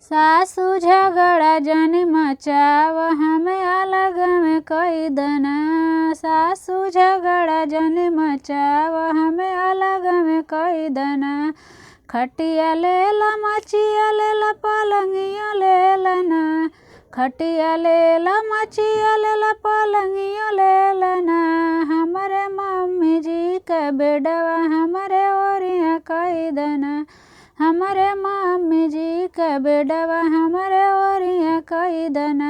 सासू झगड़ा जन मचाव हमें अलग में कई दना। सासू झगड़ा जन मचाव हमें अलग में कई दना। खटिया ले ला मचिया ले ला पलंगिया ले लना। खटिया ले ला मचिया ले ला पलंगिया ले लना। हमारे मम्मी जी के बेडवा हमारे ओरिया कई दना। हमारे मम्मी जी के बेडवा हमारे ओरिया कई दना।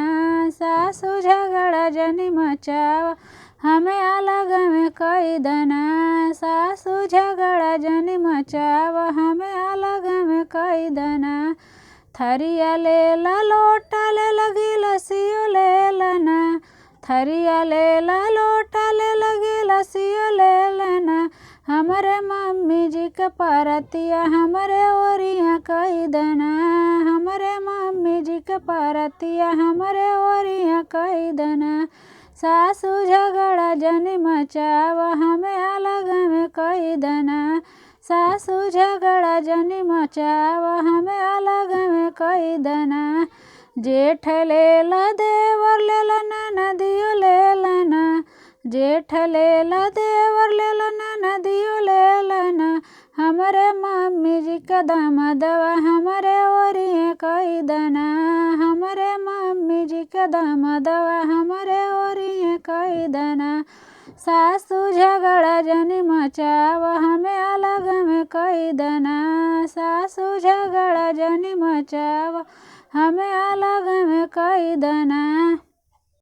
सासू झगड़ा जनी मचाव हमें अलग में कई दना। सासू झगड़ा जनी मचाव हमें अलग में कई दना। थरिया ले ला लोटा ले लगी लसियो ले लना। थरिया ले ला लोटा ले लगी लसियो ले लना। हमारे मम्मी जी के परतिया हमारे ओरिया कई दना। हमारे मम्मी जी के परतिया हमारे ओरिया कई दना। सासू झगड़ा जनी मचाव हमें अलग में कई दना। सासू झगड़ा जनी मचाव हमें अलग में कई दना। जेठ ले ला देवर ले ला ननदियो ले लना। जेठ ले ला देवर ले ला ननदियो ले लना। हमारे मम्मी जी का दामादवा हमारे ओरिया कई दना। हमारे मम्मी जी का दामादवा हमारे ओरिया कई दना। सासू झगड़ा जनी मचाव हमें अलग में कई दना। सासू झगड़ा जनी मचाव हमें अलग में कई दना।